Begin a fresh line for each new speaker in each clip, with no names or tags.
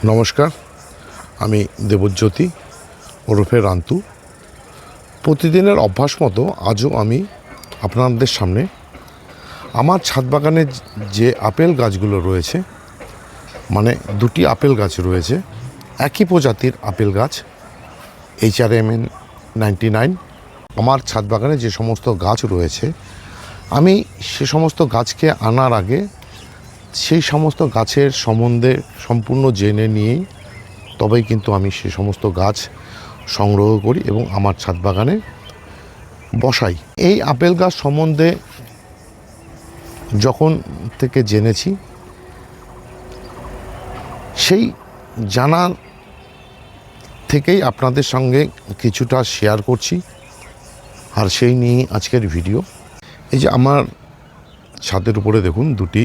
নমস্কার, আমি দেবজ্যোতি ওরফে রান্তু। প্রতিদিনের অভ্যাস মতো আজও আমি আপনাদের সামনে আমার ছাদ বাগানে যে আপেল গাছগুলো রয়েছে, মানে দুটি আপেল গাছ রয়েছে, একই প্রজাতির আপেল গাছ HRMN 99। আমার ছাদ বাগানে যে সমস্ত গাছ রয়েছে, আমি সে সমস্ত গাছকে আনার আগে সেই সমস্ত গাছের সম্বন্ধে সম্পূর্ণ জেনে নিয়েই তবেই কিন্তু আমি সে সমস্ত গাছ সংগ্রহ করি এবং আমার ছাদ বাগানে বসাই। এই আপেল গাছ সম্বন্ধে যখন থেকে জেনেছি, সেই জানার থেকেই আপনাদের সঙ্গে কিছুটা শেয়ার করছি, আর সেই নিয়েই আজকের ভিডিও। এই যে আমার ছাদের উপরে দেখুন দুটি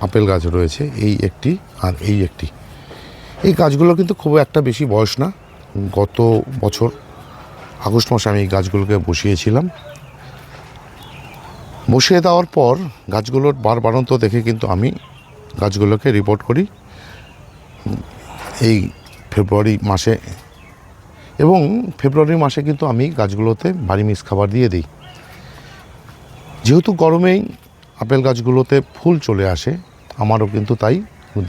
আপেল গাছ রয়েছে, এই একটি আর এই একটি। এই গাছগুলো কিন্তু খুব একটা বেশি বয়স না, গত বছর আগস্ট মাসে আমি এই গাছগুলোকে বসিয়েছিলাম। বসিয়ে দেওয়ার পর গাছগুলোর বাড়ন্ত দেখে কিন্তু আমি গাছগুলোকে রিপোর্ট করি এই ফেব্রুয়ারি মাসে, এবং ফেব্রুয়ারি মাসে কিন্তু আমি গাছগুলোতে বাড়ি মিক্স খাবার দিয়ে দিই। যেহেতু গরমেই আপেল গাছগুলোতে ফুল চলে আসে, আমারও কিন্তু তাই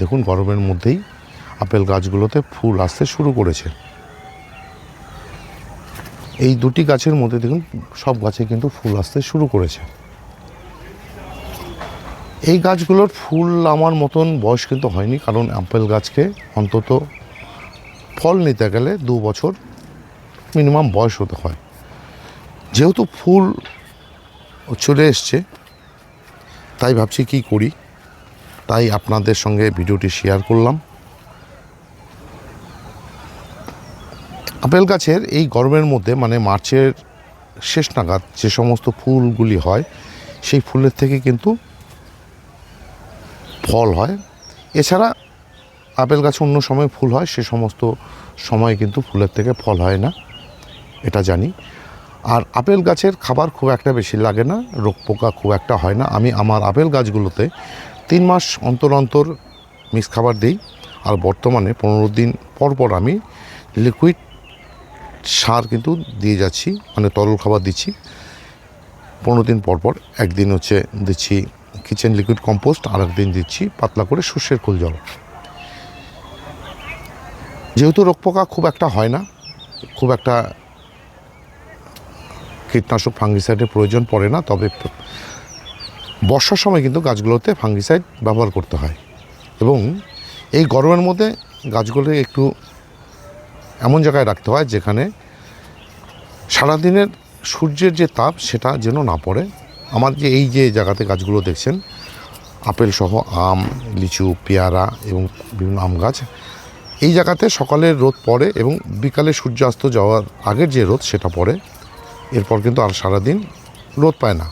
দেখুন গরমের মধ্যেই আপেল গাছগুলোতে ফুল আসতে শুরু করেছে। এই দুটি গাছের মধ্যে দেখুন সব গাছে কিন্তু ফুল আসতে শুরু করেছে। এই গাছগুলোর ফুল আমার মতন বয়স কিন্তু হয়নি, কারণ আপেল গাছকে অন্তত ফল নিতে গেলে 2 বছর মিনিমাম বয়স হতে হয়। যেহেতু ফুল চলে এসছে, তাই ভাবছি কি করি, তাই আপনাদের সঙ্গে ভিডিওটি শেয়ার করলাম। আপেল গাছের এই গরমের মধ্যে, মানে মার্চের শেষ নাগাদ যে সমস্ত ফুলগুলি হয়, সেই ফুলের থেকে কিন্তু ফল হয়। এছাড়া আপেল গাছে অন্য সময় ফুল হয়, সে সমস্ত সময় কিন্তু ফুলের থেকে ফল হয় না, এটা জানি। আর আপেল গাছের খাবার খুব একটা বেশি লাগে না, রোগ পোকা খুব একটা হয় না। আমি আমার আপেল গাছগুলোতে 3 মাস অন্তর অন্তর মিক্স খাবার দিই, আর বর্তমানে 15 দিন পর পর আমি লিকুইড সার কিন্তু দিয়ে যাচ্ছি, মানে তরল খাবার দিচ্ছি 15 দিন পর পর। একদিন দিচ্ছি কিচেন লিকুইড কম্পোস্ট, আর একদিন দিচ্ছি পাতলা করে সর্ষের খোল জল। যেহেতু রোগ পোকা খুব একটা হয় না, খুব একটা কীটনাশক ফাঙ্গিসাইডের প্রয়োজন পড়ে না, তবে বর্ষার সময় কিন্তু গাছগুলোতে ফাঙ্গিসাইড ব্যবহার করতে হয়। এবং এই গরমের মধ্যে গাছগুলো একটু এমন জায়গায় রাখতে হয় যেখানে সারাদিনের সূর্যের যে তাপ সেটা যেন না পড়ে। আমার এই যে জায়গাতে গাছগুলো দেখছেন, আপেল সহ আম, লিচু, পেয়ারা এবং বিভিন্ন আম গাছ, এই জায়গাতে সকালের রোদ পড়ে এবং বিকালে সূর্যাস্ত যাওয়ার আগের যে রোদ সেটা পড়ে, এরপর কিন্তু আর সারাদিন রোদ পায় না।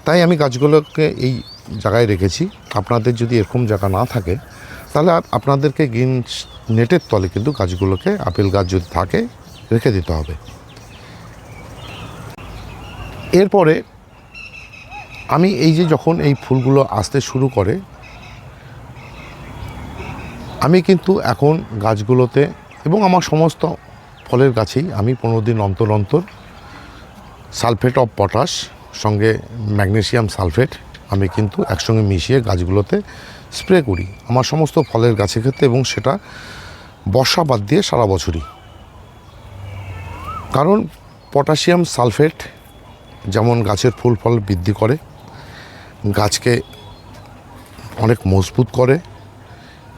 তাই আমি গাছগুলোকে এই জায়গায় রেখেছি। আপনাদের যদি এরকম জায়গা না থাকে, তাহলে আপনাদেরকে গ্রিন নেটের তলে কিন্তু গাছগুলোকে, আপেল গাছ যদি থাকে, রেখে দিতে হবে। এরপরে আমি এই যে যখন এই ফুলগুলো আসতে শুরু করে, আমি কিন্তু এখন গাছগুলোতে এবং আমার সমস্ত ফলের গাছেই আমি 15 দিন অন্তর অন্তর সালফেট অফ পটাশ সঙ্গে ম্যাগনেসিয়াম সালফেট আমি কিন্তু একসঙ্গে মিশিয়ে গাছগুলোতে স্প্রে করি আমার সমস্ত ফলের গাছের ক্ষেত্রে, এবং সেটা বর্ষা বাদ দিয়ে সারা বছরই। কারণ পটাশিয়াম সালফেট যেমন গাছের ফুল ফল বৃদ্ধি করে, গাছকে অনেক মজবুত করে,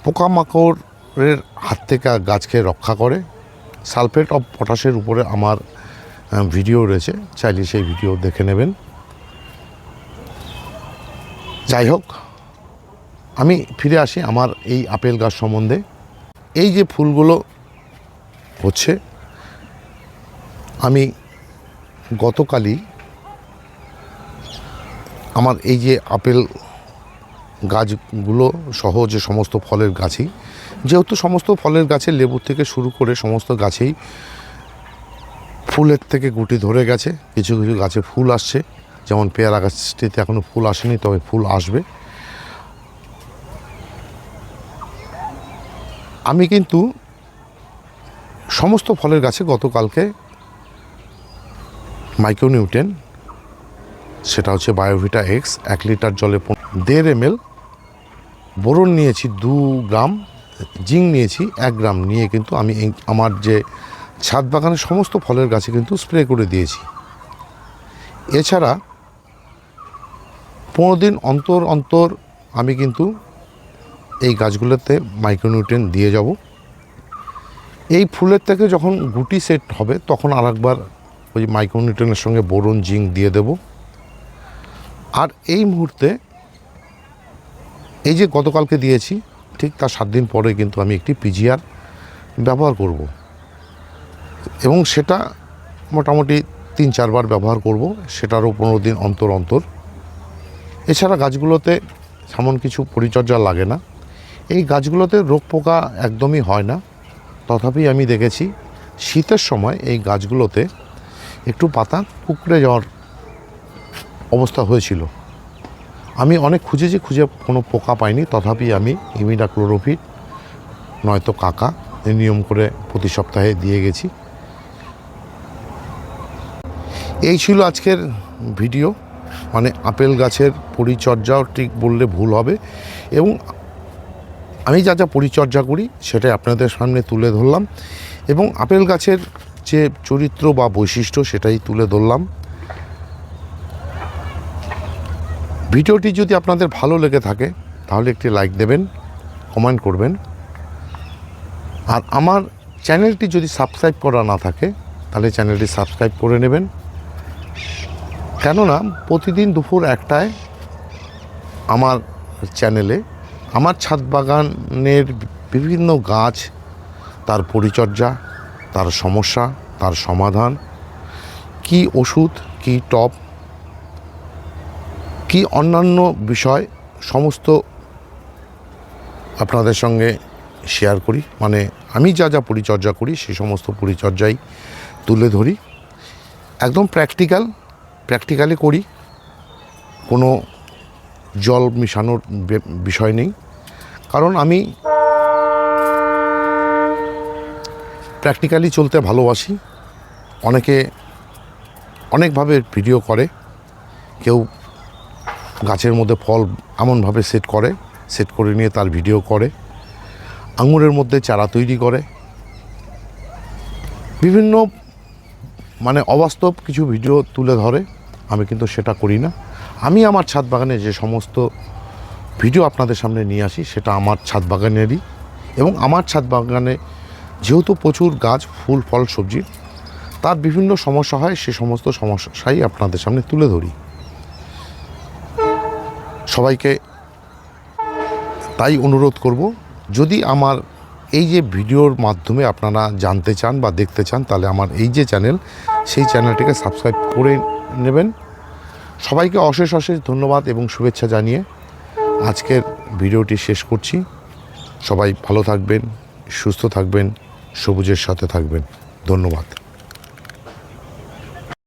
পোকামাকড়ের হাত থেকে গাছকে রক্ষা করে। সালফেট অফ পটাশের উপরে আমার ভিডিও রয়েছে, চাইলে সেই ভিডিও দেখে নেবেন। যাই হোক, আমি ফিরে আসি আমার এই আপেল গাছ সম্বন্ধে। এই যে ফুলগুলো হচ্ছে, আমি গতকালই আমার এই যে আপেল গাছগুলো সহ যে সমস্ত ফলের গাছই, যেহেতু সমস্ত ফলের গাছে লেবু থেকে শুরু করে সমস্ত গাছেই ফুলের থেকে গুটি ধরে গেছে, কিছু কিছু গাছে ফুল আসছে, যেমন পেয়ারা গাছটিতে এখনও ফুল আসেনি, তবে ফুল আসবে। আমি কিন্তু সমস্ত ফলের গাছে গতকালকে মাইক্রোনিউট্রেন, সেটা হচ্ছে বায়োভিটা এক্স 1 লিটার জলে 1.5 ml, বোরন নিয়েছি 2 গ্রাম, জিঙ্ক নিয়েছি 1 গ্রাম নিয়ে কিন্তু আমি আমার যে ছাদ বাগানের সমস্ত ফলের গাছে কিন্তু স্প্রে করে দিয়েছি। এছাড়া 15 দিন অন্তর অন্তর আমি কিন্তু এই গাছগুলোতে মাইক্রোনিউট্রেন দিয়ে যাব। এই ফুলের থেকে যখন গুটি সেট হবে তখন আরেকবার ওই মাইক্রোনিউট্রেনের সঙ্গে বোরন জিঙ্ক দিয়ে দেব। আর এই মুহূর্তে এই যে গতকালকে দিয়েছি ঠিক তার 7 দিন পরে কিন্তু আমি একটি পিজিআর ব্যবহার করব এবং সেটা মোটামুটি 3-4 বার ব্যবহার করব, সেটারও 15 দিন অন্তর অন্তর। এছাড়া গাছগুলোতে তেমন কিছু পরিচর্যা লাগে না, এই গাছগুলোতে রোগ পোকা একদমই হয় না। তথাপি আমি দেখেছি শীতের সময় এই গাছগুলোতে একটু পাতা কুঁকড়ে যাওয়ার অবস্থা হয়েছিল। আমি অনেক খুঁজে কোনো পোকা পাইনি, তথাপি আমি ইমিডাক্লোরোপিড নয়তো কাকা এই নিয়ম করে প্রতি সপ্তাহে দিয়ে গেছি। এই ছিল আজকের ভিডিও, মানে আপেল গাছের পরিচর্যাও ঠিক বললে ভুল হবে, এবং আমি যা যা পরিচর্যা করি সেটাই আপনাদের সামনে তুলে ধরলাম, এবং আপেল গাছের যে চরিত্র বা বৈশিষ্ট্য সেটাই তুলে ধরলাম। ভিডিওটি যদি আপনাদের ভালো লেগে থাকে তাহলে একটি লাইক দেবেন, কমেন্ট করবেন, আর আমার চ্যানেলটি যদি সাবস্ক্রাইব করা না থাকে তাহলে চ্যানেলটি সাবস্ক্রাইব করে নেবেন। কেননা প্রতিদিন দুপুর 1টায় আমার চ্যানেলে আমার ছাদ বাগানের বিভিন্ন গাছ, তার পরিচর্যা, তার সমস্যা, তার সমাধান, কি ওষুধ, কি টব, কি অন্যান্য বিষয় সমস্ত আপনাদের সঙ্গে শেয়ার করি। মানে আমি যা যা পরিচর্যা করি সেই সমস্ত পরিচর্যাই তুলে ধরি, একদম প্র্যাকটিক্যালি করি, কোনো জল মিশানোর বিষয় নেই। কারণ আমি প্র্যাকটিক্যালি চলতে ভালোবাসি। অনেকে অনেকভাবে ভিডিও করে, কেউ গাছের মধ্যে ফল এমনভাবে সেট করে নিয়ে তার ভিডিও করে, আঙুরের মধ্যে চারা তৈরি করে, বিভিন্ন মানে অবাস্তব কিছু ভিডিও তুলে ধরে। আমি কিন্তু সেটা করি না। আমি আমার ছাদ বাগানে যে সমস্ত ভিডিও আপনাদের সামনে নিয়ে আসি সেটা আমার ছাদ বাগানেরই, এবং আমার ছাদ বাগানে যেহেতু প্রচুর গাছ, ফুল, ফল, সবজি, তার বিভিন্ন সমস্যা হয়, সে সমস্ত সমস্যাই আপনাদের সামনে তুলে ধরি। সবাইকে তাই অনুরোধ করব, যদি আমার এই যে ভিডিওর মাধ্যমে আপনারা জানতে চান বা দেখতে চান তাহলে আমার এই যে চ্যানেল, সেই চ্যানেলটিকে সাবস্ক্রাইব করে নেবেন। সবাইকে অশেষ ধন্যবাদ এবং শুভেচ্ছা জানিয়ে আজকের ভিডিওটি শেষ করছি। সবাই ভালো থাকবেন, সুস্থ থাকবেন, সবুজের সাথে থাকবেন। ধন্যবাদ।